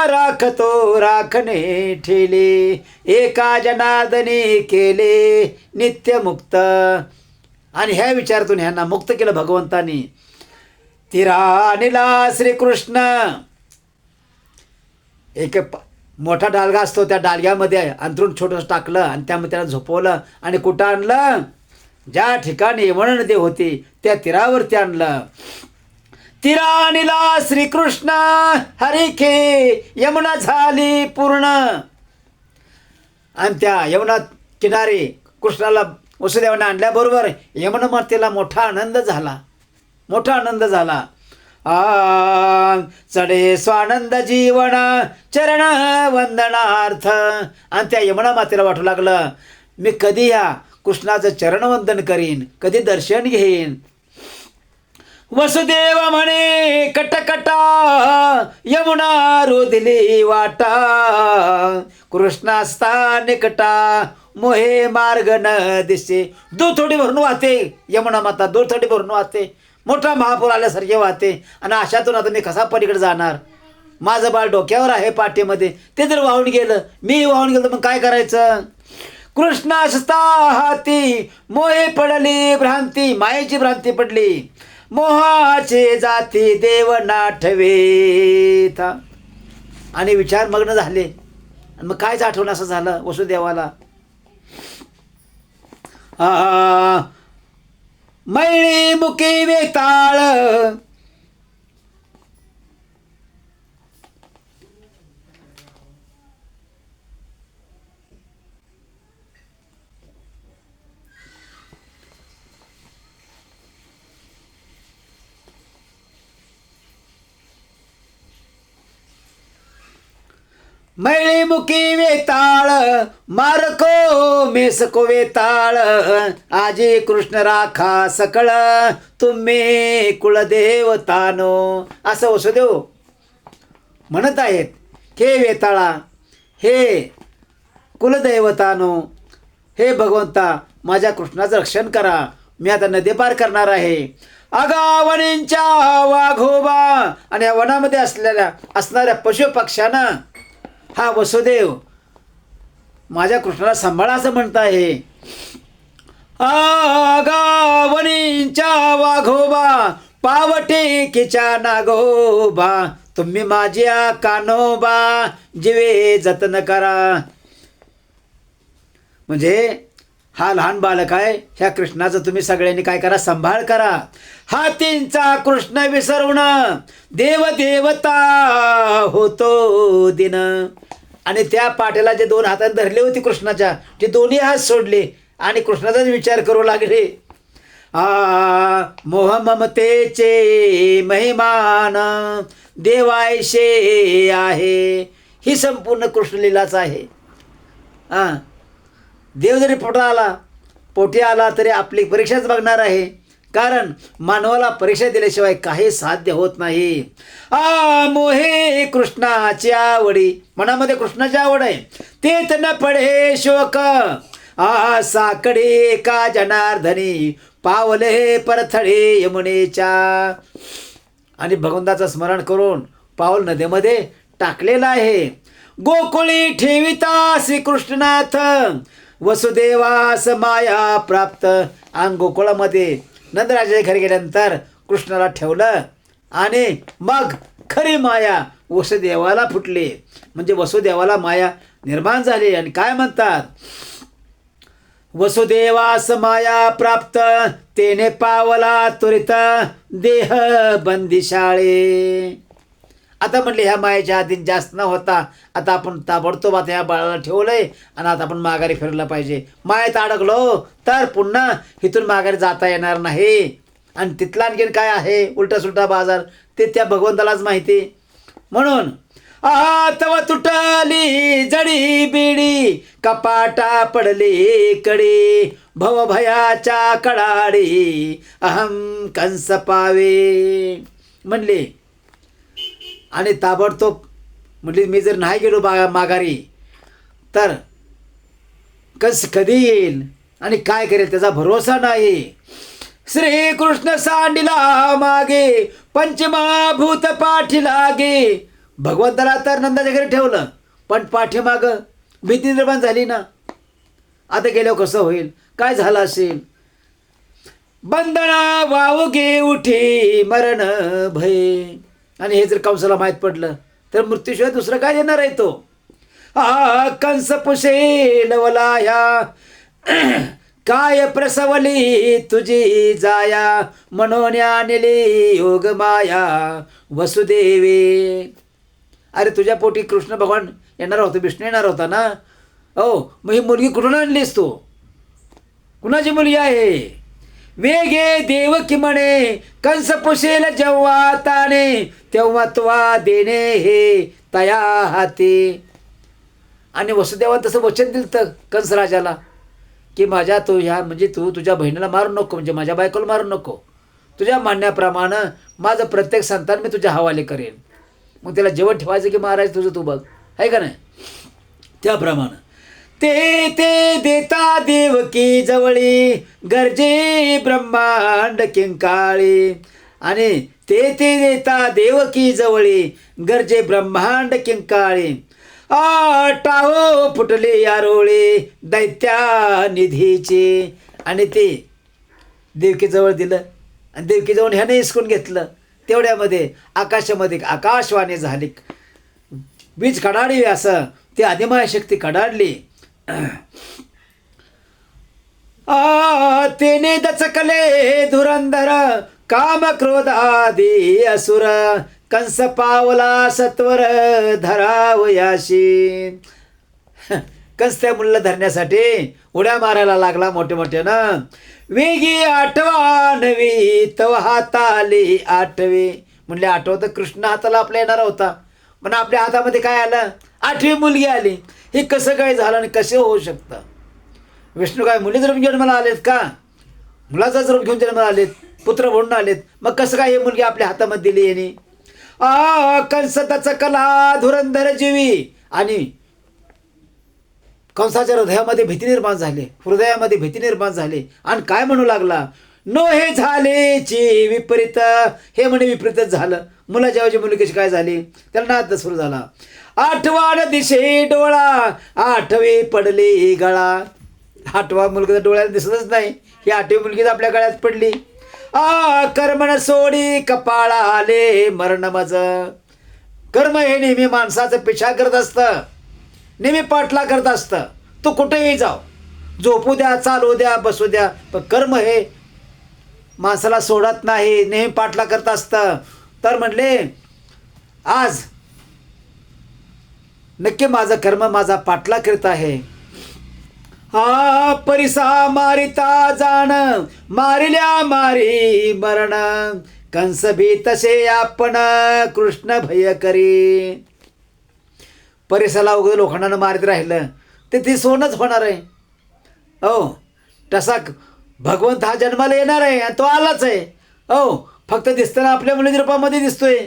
राखतो राखणे ठेले, एका जनार्दनी केले नित्य मुक्त. आणि ह्या विचारातून ह्यांना मुक्त केलं भगवंतानी. तिरा आणला श्रीकृष्ण. एक मोठा डालगा असतो, त्या डालग्यामध्ये अंथरूण छोटंसं टाकलं आणि त्यामध्ये त्याला झोपवलं आणि कुठं आणलं? ज्या ठिकाणी यमुना नदी होती त्या तीरावरती आणलं. तिरा आणला श्रीकृष्ण हरिखे, यमुना झाली पूर्ण. आणि त्या यमुना किनारी कृष्णाला वसुदेवाने आणल्याबरोबर यमुना मातेला मोठा आनंद झाला, मोठा आनंद झाला. चढे स्वानंद जीवन चरण वंदनार्थ. आणि त्या यमुना मातेला वाटू लागलं, मी कधी या कृष्णाचं चरणवंदन करीन, कधी दर्शन घेईन. वसुदेव म्हणे कटकटा, यमुना रोधिली वाटा, कृष्णास्ता निकटा, मोहे मार्ग न दिसे. दूर थोडी भरून वाहते यमुना माता, दूर थोडी भरून वाहते, मोठा महापूर आल्यासारखे वाहते. आणि अशातून आता मी कसा पलीकडे जाणार? माझं बाळ डोक्यावर आहे पाठीमध्ये, ते जर वाहून गेलं, मी वाहून गेलं तर मग काय करायचं? कृष्णास्ता हाती मोहे पडली भ्रांती, मायेची भ्रांती पडली, मोहाचे जाती देव नाठवे. आणि विचारमग्न झाले. आणि मग कायच आठवण असं झालं वसुदेवाला. मैळी मुकी वेताळ, मैळी मुकी वेताळ, मारको मेसको वेताळ, आजी कृष्ण राखा सकळ, तुम्ही कुलदेवतानो. असं वसुदेव म्हणत आहेत. हे वेताळा, हे कुलदैवतानो, हे भगवंता माझ्या कृष्णाचं रक्षण करा, मी आता नदी पार करणार आहे. अगावणींच्या वाघोबा. आणि या वनामध्ये असणाऱ्या पशुपक्ष्यानं हा वसुदेव माझ्या कृष्णाला सांभाळा असं म्हणत आहे. आगावणींच्या वाघोबा, पावटेकीच्या नागोबा, तुम्ही माझ्या कानोबा, जीवे जतन करा. म्हणजे हा लहान बालक आहे, ह्या कृष्णाचं तुम्ही सगळ्यांनी काय करा? सांभाळ करा. हातींचा कृष्ण विसरून देव देवता होतो दिन. आणि त्या पाट्याला जे दोन हाताने धरले होते कृष्णाच्या, ते दोन्ही हात सोडले आणि कृष्णाचाच विचार करू लागले. मोह ममतेचे महिमान देवायशे आहे. ही संपूर्ण कृष्णलीलाच आहे. देव जरी पोटी आला तरी आपली परीक्षाच बघणार आहे. कारण मानवाला परीक्षा दिल्याशिवाय काही साध्य होत नाही. मोहे कृष्णाची आवडी, मनामध्ये कृष्णाची आवड आहे, तेच न पडे शोक. साकडे का जनार्दनी, पावले परथडे यमुनेच्या. आणि भगवंताचं स्मरण करून पाऊल नदीमध्ये टाकलेलं आहे. गोकुळी ठेविता श्रीकृष्णनाथ, वसुदेवास माया प्राप्त. आणि गोकुळामध्ये नंदराजाच्या घरी गेल्यानंतर कृष्णाला ठेवलं आणि मग खरी माया वसुदेवाला फुटली. म्हणजे वसुदेवाला माया निर्माण झाली. आणि काय म्हणतात? वसुदेवास माया प्राप्त, तेने पावला त्वरित देह बंदिशाळे. आता म्हटले ह्या मायेच्या हातीत जास्त न होता आता आपण ताबडतोब आता ह्या बाळाला ठेवलंय आणि आता आपण माघारी फिरलं पाहिजे. मायेत अडकलो तर पुन्हा इथून माघारी जाता येणार नाही. आणि तिथला आणखीन काय आहे उलटा सुलटा बाजार ते त्या भगवंतालाच माहिती. म्हणून तव तुटली जडी बिडी, कपाटा पडली कडी, भवभयाच्या कडाडी, अहम कंस पावे म्हणले. आणि ताबडतोब म्हणजे मी जर नाही गेलो माघारी तर कंस कधी येईल आणि काय करेल त्याचा भरोसा नाही. श्रीकृष्ण सांडिला मागे, पंचमभूत पाठी लागे. भगवंताला तर नंदाच्या घरी ठेवलं, पण पाठीमाग भीती निर्माण झाली ना. आता गेल्यावर कसं होईल, काय झालं असेल. बंधना वावगे उठी मरण भय. आणि हे जर कंसाला माहीत पडलं तर मृत्यूशिवाय दुसरं काय देणार आहे तो. कंस पुशे लवलाया, काय प्रसवली तुझी जाया, म्हणून आणली योग माया वसुदेवे. अरे तुझ्या पोटी कृष्ण भगवान येणार होता, विष्णू येणार होता ना. हो, मग ही मुलगी कुठून आणलीस तू, कुणाची मुलगी आहे. वेगे देवकी म्हणे, कंस पुशेल जेव्हा ताने, तेव्हा त्वा देणे हे तया हाती. आणि वसुदेवान तसं वचन दिलं तर कंसराजाला की माझ्या तू ह्या म्हणजे तू तुझ्या बहिणीला मारू नको, म्हणजे माझ्या बायकोला मारू नको. तुझ्या म्हणण्याप्रमाणे माझं प्रत्येक संतान मी तुझ्या हवाले करेन. मग त्याला जेवण ठेवायचं की मारायचं तुझं तू बघ, आहे का नाही. त्याप्रमाणे ते ते देता देवकी जवळी, गरजे ब्रह्मांड किंकाळी. आणि ते ते देता देवकी जवळी, गरजे ब्रह्मांड किंकाळी. टाहो फुटले यारोळे दैत्या निधीचे. आणि ते देवकीजवळ दिलं आणि देवकीजवळ ह्याने हिसकून घेतलं. तेवढ्यामध्ये आकाशामध्ये आकाशवाणी झाली, वीज कडाडली. असं ती आदिमाय शक्ती कडाडली. तेने दचकले धुरंधर, काम क्रोधादी असुर, कंस पावला सत्वर धरावयाशी. कंस त्या मुलीला धरण्यासाठी उड्या मारायला लागला मोठ्या मोठ्यानं. वेगी आठवा नवी तव हाताली आठवे. म्हणले आठवतं कृष्ण हाताला आपल्या येणार होता, पण आपल्या हातामध्ये काय आलं, 8वी मुलगी आली. हे कसं काय झालं आणि कसे होऊ शकतं. विष्णू काय मुलीचं रूप जन्माला आलेत का, मुलाचाच रूप घेऊन जन्माला आलेत, पुत्र म्हणून आलेत. मग कसं काय हे मुलगी आपल्या हातामध्ये दिली यांनी. कंस दचकला धुरंधर जीवी. आणि कंसाच्या हृदयामध्ये भीती निर्माण झाली. आणि काय म्हणू लागला, नो हे झालेची विपरीत. हे म्हणे विपरीतच झालं. मुलाच्या ऐवजी मुली कशी काय झाली. त्याला नाद सुरू झाला. आठवान दिशे डोळा, 8वी पडली गळा. 8वा मुलगा डोळ्याला दिसतच नाही, ही 8वी मुलगीच आपल्या गळ्यात पडली. कर्मण सोडी कपाळा आले मरण मज. कर्म हे नेहमी माणसाचं पिछा करत असतं, नेहमी पाठला करत असतं. तो कुठेही जाव, झोपू द्या, चालू द्या, बसू द्या, पण कर्म हे माणसाला सोडत नाही, नेहमी पाठला करत असतं. तर म्हणले आज नक्की माझं कर्म माझा पाठला करत आहे. परिसा मारिता जाण, मारिल्या मारी मरण, कंस भी तसे आपण कृष्ण भय करी. परिसाला उघड लोखंडानं मारित राहिलं ते ती सोनच होणार आहे. हो, तसा भगवंत हा जन्माला येणार आहे आणि तो आलाच आहे. हो, फक्त दिसताना आपल्या मुलीच्या रूपामध्ये दिसतोय.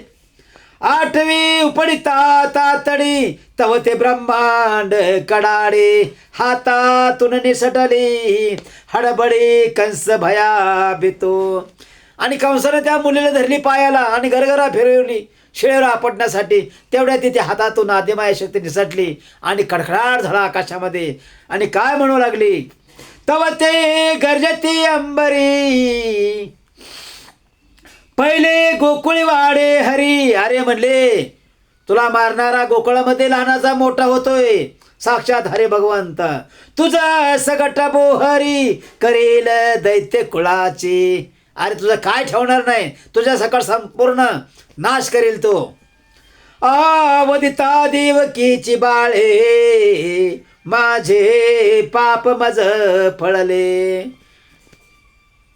8वी उपडिता तातडी, तव ते ब्रह्मांड कडाडे, हातातून निसटली हडबडी कंस भया भीतो. आणि कंसाने त्या मुलीला धरली पायाला आणि गरगरा फिरवली शिळेवर आपटण्यासाठी. तेवढ्या तिथे हातातून आदिमाया शक्ती निसटली आणि कडकडाट झाला आकाशामध्ये. आणि काय म्हणू लागली, तव ते गर्जती अंबरी, पहिले गोकुळी वाडे हरी. अरे म्हणले तुला मारणारा गोकुळामध्ये लहानाचा मोठा होतोय, साक्षात हरे भगवंत. तुझा सगट बोहरी करेल दैत्य कुळाची. अरे तुझं काय ठेवणार नाही, तुझ्या सकट संपूर्ण नाश करेल तो. वदिता देवकीची बाळे, माझे पाप मज फळले.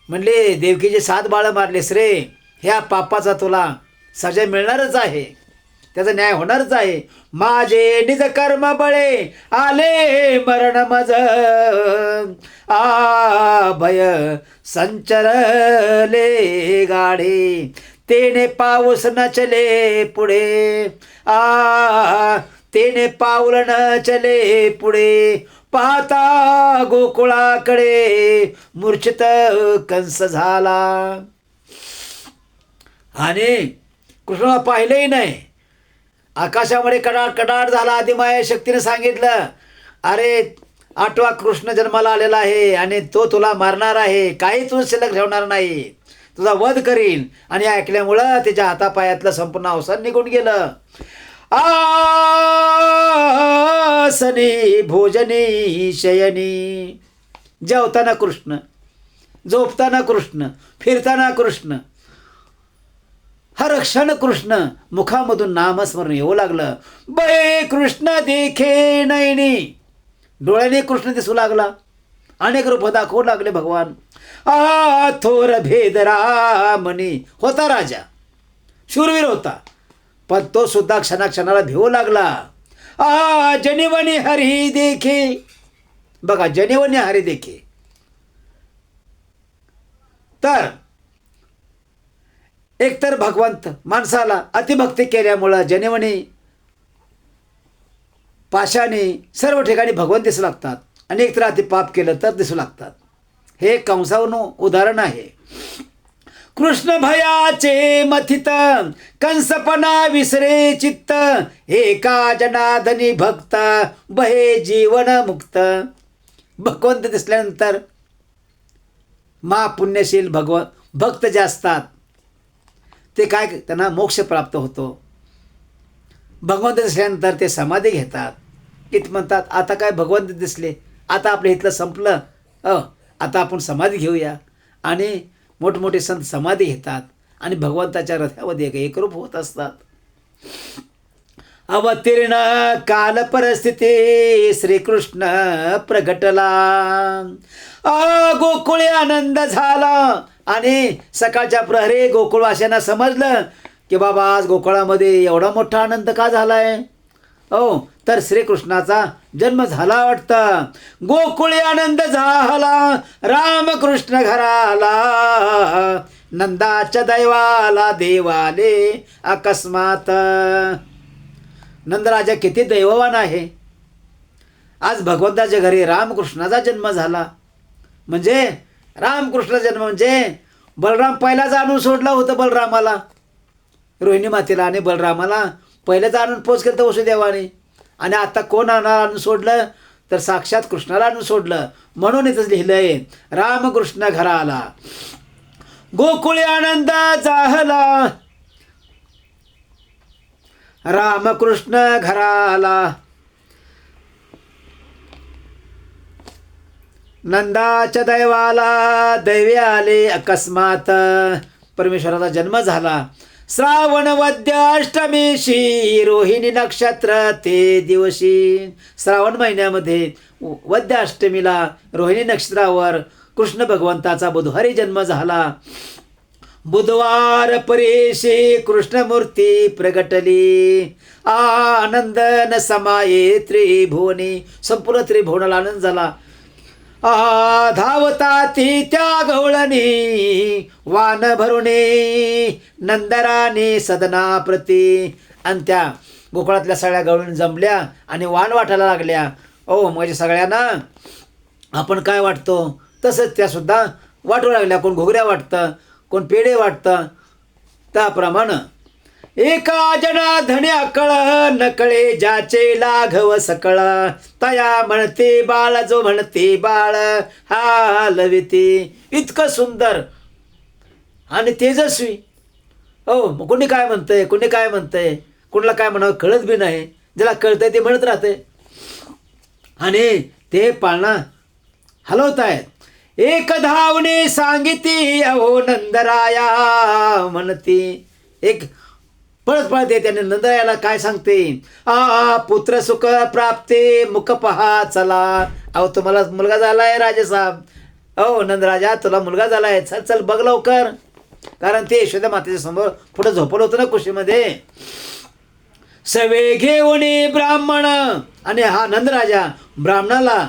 म्हणले देवकीचे 7 बाळं मारलेस रे, ह्या पापाचा तुला सजा मिळणारच आहे, त्याचा न्याय होणारच आहे. माझे निज कर्म बळे आले मरण मज, भय संचरले गाडे, तेने पाऊस न चले पुढे. तेने पाऊल न चले पुढे, पाहता गोकुळाकडे मूर्छित कंस झाला. आणि कृष्णाला पाहिलंही नाही. आकाशामध्ये कडाड कडाड झाला. आदिमाया शक्तीने सांगितलं, अरे 8वा कृष्ण जन्माला आलेला आहे आणि तो तुला मारणार आहे, काही तुझं शिल्लक ठेवणार नाही, तुझा वध करीन. आणि ऐकल्यामुळं त्याच्या हातापायातलं संपूर्ण अवसान निघून गेलं. आसनी भोजनी शयनी, जेवताना कृष्ण, झोपताना कृष्ण, फिरताना कृष्ण, हर क्षण कृष्ण. मुखामधून नामस्मरण येऊ लागलं. बे कृष्ण देखे नयनी, डोळ्याने कृष्ण दिसू लागला. अनेक रूप दाखवू लागले भगवान. थोर भेद रामनी, होता राजा, शूरवीर होता, पण तो सुद्धा क्षणाक्षणाला भिवू लागला. जनिवनी हरी देखे, बघा जनिवनी हरी देखे. तर एकतर भगवंत माणसाला अतिभक्ती केल्यामुळं जनिवनी पाशाने सर्व ठिकाणी भगवंत दिसू लागतात, आणि एकतर अति पाप केलं तर दिसू लागतात. हे कंसावरून उदाहरण आहे. कृष्ण भयाचे मथित, कंसपणा विसरे चित्त, एका जनार्दनी भक्त, बहे जीवन मुक्त. भगवंत दिसल्यानंतर महापुण्यशील भक्त जे असतात ते काय, त्यांना मोक्ष प्राप्त होतो. भगवंत दिसल्यानंतर ते समाधी घेतात. किती म्हणतात, आता काय भगवंत दिसले, आता आपलं इथलं संपलं, आता आपण समाधी घेऊया. आणि मोठमोठे संत समाधी घेतात आणि भगवंताच्या रथामध्ये एकरूप होत असतात. अवतीर्ण काल परिस्थिती श्रीकृष्ण प्रगटला. गोकुळे आनंद झाला. आणि सकाळच्या प्रहरी गोकुळवासियांना समजलं की बाबा आज गोकुळामध्ये एवढा मोठा आनंद का झालाय. तर श्रीकृष्णाचा जन्म झाला वाटतं. गोकुळी आनंद झाला, रामकृष्ण घराला, नंदाच्या दैवाला देवाले अकस्मात. नंदराजा किती दैववान आहे. आज भगवंताच्या घरी रामकृष्णाचा जन्म झाला. म्हणजे रामकृष्णाचा जन्म म्हणजे बलराम पहिलाच आणून सोडला होतं बलरामाला, रोहिणी मातेला, आणि बलरामाला पहिलेच आणून पोच केलं तर वसुदेवाने. आणि आता कोण आणून सोडलं तर साक्षात कृष्णाला आणून सोडलं. म्हणून इथंच लिहिलंय रामकृष्ण घराला, गोकुळी आनंद झाला, रामकृष्ण घराला, नंदाच्या दैवाला दैवे आले अकस्मात. परमेश्वराचा जन्म झाला श्रावण वद्य अष्टमीशी, रोहिणी नक्षत्र ते दिवशी. श्रावण महिन्यामध्ये वद्य अष्टमीला रोहिणी नक्षत्रावर कृष्ण भगवंताचा बुधवारी जन्म झाला. बुधवार परेशी कृष्णमूर्ती प्रगटली, आनंदन समाये त्रिभुवनी. संपूर्ण त्रिभुवनाला आनंद झाला. धावता ती त्या गवळणी, वान भरुणे नंदराने सदना प्रती. आणि त्या गोकुळातल्या सगळ्या गवळणी जमल्या आणि वाण वाटायला लागल्या. म्हणजे सगळ्यांना आपण काय वाटतो तसंच त्यासुद्धा वाटू लागल्या. कोण घोगऱ्या वाटतं, कोण पेढे वाटतं. त्याप्रमाणे एका जना धणे अकळ, नकळे ज्याचे लाघव सकळ, तया म्हणते बाळ जो म्हणते बाळ हालविते. इतकं सुंदर आणि तेजस्वी. कोणी काय म्हणतंय, कोणी काय म्हणतंय, कोणाला काय म्हणावं कळत बी नाही. ज्याला कळतंय ते म्हणत राहते. आणि ते पाळणा हलवत आहेत. एक धावणे सांगिती अहो नंदराया म्हणती. एक पळत पळत येते आणि नंदरायाला काय सांगते, पुत्र सुख प्राप्ते मुख पहा चला. तुम्हाला मुलगा झालाय राजेसाहेब. नंदराजा तुला मुलगा झालाय, चल चल बघ लवकर. कारण ते यशोदा मातेच्या समोर पुढे झोपलं होतं ना कुशीमध्ये. सवे घेऊन ब्राह्मण, आणि हा नंदराजा ब्राह्मणाला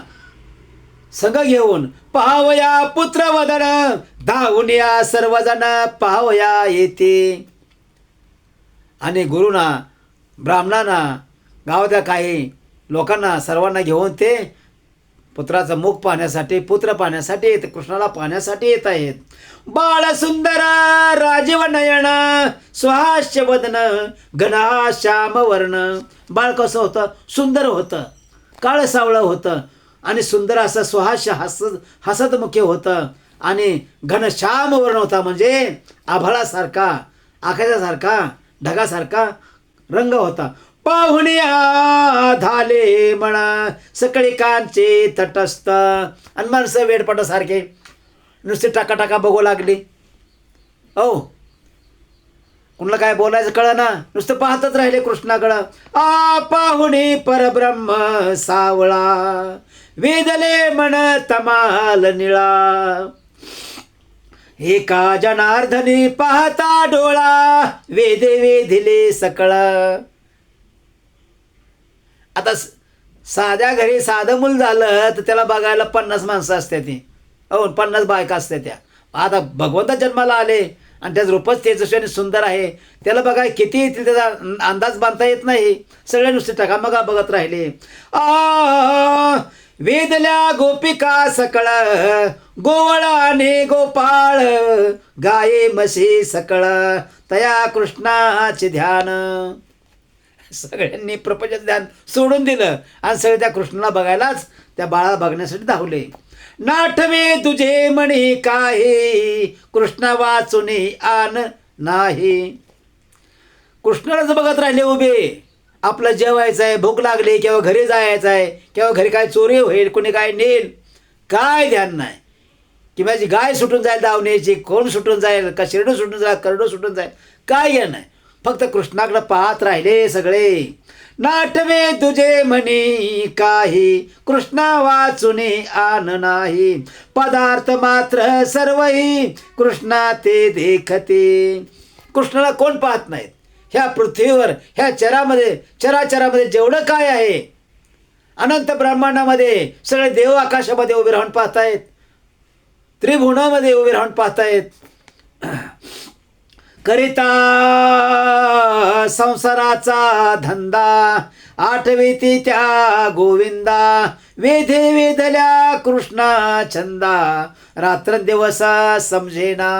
संग घेऊन पाहावया पुत्र वदन, धावून या सर्वजण पाहावया येते. आणि गुरुना, ब्राह्मणांना, गावातल्या काही लोकांना सर्वांना घेऊन ते पुत्राचं मुख पाहण्यासाठी, पुत्र पाहण्यासाठी येत, कृष्णाला पाहण्यासाठी येत आहेत. बाळ सुंदर राजीव नयन सुहास्य वदन घना श्याम वर्ण. बाळ कसं होतं? सुंदर होतं, काळं सावळं होतं आणि सुंदर असं सुहास्य हसतमुखी होतं आणि घनश्याम वर्ण होता, म्हणजे आभाळासारखा, आकाशासारखा, ढगासारखा रंग होता. पाहुण्या झाले म्हणा सकळी कांचे तटस्थ. आणि माणसं वेडपटासारखे नुसते टाका बघू लागली. हो, कुणाला काय बोलायचं कळं ना, नुसतं पाहतच राहिले कृष्णाकडं. पाहुणी परब्रह्म सावळा वेदले मन तमाल निळा. एका जनार्दनी पाहता डोळा वेदे वेधिले सकळ. आता साध्या घरी साधं मूल झालं तर त्याला बघायला 50 माणसं असते ती, 50 बायका असते त्या. आता भगवंता जन्माला आले आणि त्याचं रूपच तेजस्वी आणि सुंदर आहे, त्याला बघाय किती येतील त्याचा अंदाज बांधता येत नाही. सगळे नुसते टकामका बघत राहिले. वेदल्या गोपिका सकळ गोवळाने गोपाळ गाये म्हशी सकळ तया कृष्णाचे ध्यान. सगळ्यांनी प्रपंचाचं ध्यान सोडून दिलं आणि सगळे त्या कृष्णाला बघायलाच, त्या बाळाला बघण्यासाठी धावले. नाठवे तुझे म्हणे काही कृष्ण वाचुनी आन नाही. कृष्णालाच बघत राहिले उभे. आपलं जेवायचं आहे, भूक लागली, किंवा घरी जायचं आहे, किंवा घरी काय चोरी होईल, कोणी काय नेल, काय ध्यान नाही. की माझी गाय सुटून जाईल दावण्याची, कोण सुटून जाईल, का शिरडू सुटून जाईल, करडू सुटून जाईल, काय घ्या नाही. फक्त कृष्णाकडे पाहत राहिले सगळे. नाटवे तुझे म्हणी काही कृष्णा वाचुने आन नाही. पदार्थ मात्र सर्वही कृष्णा ते देखते. कृष्णाला कोण पाहत नाहीत. ह्या पृथ्वीवर, ह्या चराचरामध्ये जेवढं काय आहे, अनंत ब्रह्मांडामध्ये सगळे देव आकाशामध्ये उभे राहून पाहतायत, त्रिभुवनामध्ये उभे राहून पाहतायत. करिता संसाराचा धंदा आठवीती त्या गोविंदा. वेधे वेधल्या कृष्णा छंदा रात्रंदिवस समजेना.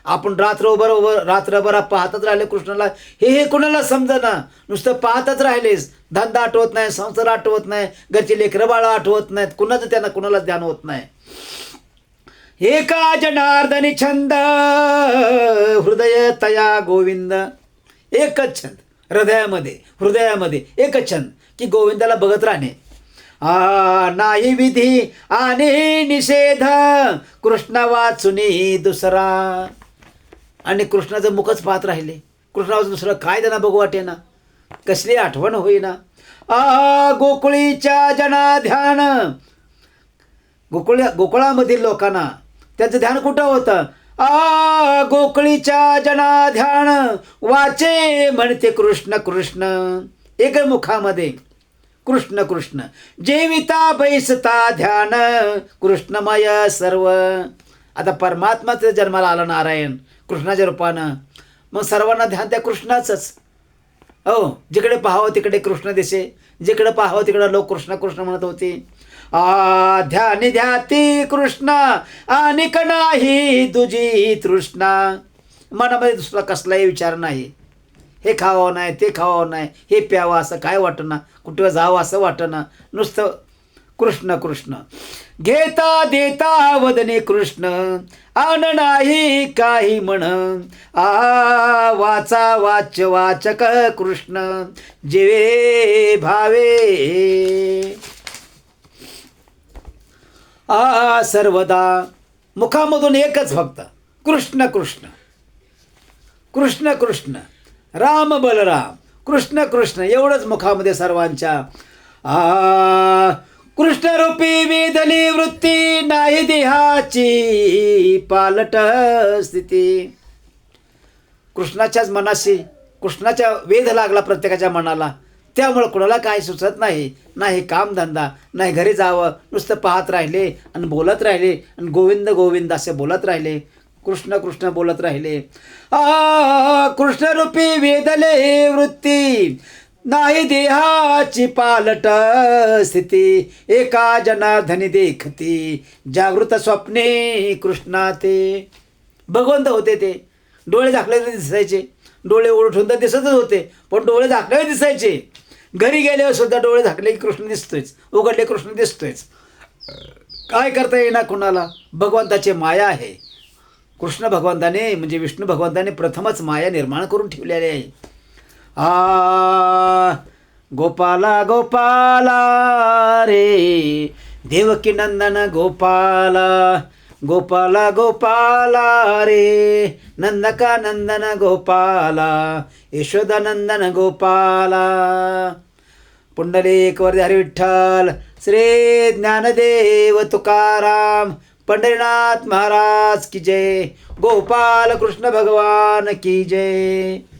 आपण रात्रभर पाहतच राहिले कृष्णाला. हे कुणाला समजेना, नुसतं पाहतच राहिलेस. धंदा आठवत नाही, संसार आठवत नाही, घरची लेकरं बाळं आठवत नाहीत, कुणाचं त्यांना कुणाला ध्यान होत नाही. एका जनार्दनी छंद हृदय तया गोविंद. एकच छंद हृदयामध्ये एकच छंद की गोविंदाला बघत राहणे. नाही विधी आणि निषेध कृष्ण वाचुनी दुसरा. आणि कृष्णाचं मुखच पाहत राहिले. कृष्णाचं दुसरं काय त्यांना बघू वाटेना, कसली आठवण होईना. गोकुळीच्या जना ध्यान. गोकुळामधील लोकांना त्यांचं ध्यान कुठं होतं? गोकुळीच्या जना ध्यान वाचे म्हणते कृष्ण कृष्ण. एक मुखामध्ये कृष्ण कृष्ण. जेविता बैसता ध्यान कृष्णमय सर्व. आता परमात्माच जन्माला आला नारायण कृष्णाच्या रूपानं, मग सर्वांना ध्यान त्या कृष्णाचंच. हो, जिकडे पाहावं तिकडे कृष्ण दिसे, जिकडे पाहावं तिकडे लोक कृष्ण कृष्ण म्हणत होते. ध्यानी ध्याती कृष्ण आणि नाही तुझी तृष्णा. मनामध्ये दुसरा कसलाही विचार नाही. हे खावं नाही, ते खावं नाही, हे प्यावं असं काय वाटना, कुठं जावं असं वाटना, नुसतं कृष्ण कृष्ण. घेता देता वदने कृष्ण आन नाही काही म्हण. वाचा वाच्य वाचक कृष्ण जीवे भावे. सर्वदा मुखामधून एकच फक्त कृष्ण कृष्ण कृष्ण कृष्ण राम बलराम कृष्ण कृष्ण एवढंच मुखामध्ये सर्वांच्या. कृष्णरूपी वेधली वृत्ती नाही देहाची पालट स्थिती. कृष्णाच्याच मनाशी कृष्णाच्या वेध लागला प्रत्येकाच्या मनाला. त्यामुळं कुणाला काही सुचत नाही, नाही कामधंदा, नाही घरी जावं, नुसतं पाहत राहिले आणि बोलत राहिले आणि गोविंद गोविंद असे बोलत राहिले, कृष्ण कृष्ण बोलत राहिले. कृष्णरूपी वेधले वृत्ती नाही देहाची पालट स्थिती, एका जनार्दनी देखती, जागृत स्वप्ने कृष्णा ते. भगवंत होते ते. डोळे झाकलेले दिसायचे, डोळे उघडून तर दिसतच होते, पण डोळे झाकलेले दिसायचे. घरी गेल्यावर सुद्धा डोळे झाकले की कृष्ण दिसतोयच, उघडले कृष्ण दिसतोयच. काय करता येईना कुणाला, भगवंताची माया आहे. कृष्ण भगवंताने म्हणजे विष्णू भगवंताने प्रथमच माया निर्माण करून ठेवलेली आहे. गोपाला गोपाला रे, देवकी नंदन गोपाला, गोपाला गोपाला रे, नंदका नंदन गोपाला, यशोदा नंदन गोपाला. पुंडलिक वरदे हरी विठ्ठल, श्री ज्ञानदेव तुकाराम, पंढरीनाथ महाराज की जय, गोपाल कृष्ण भगवान की जय.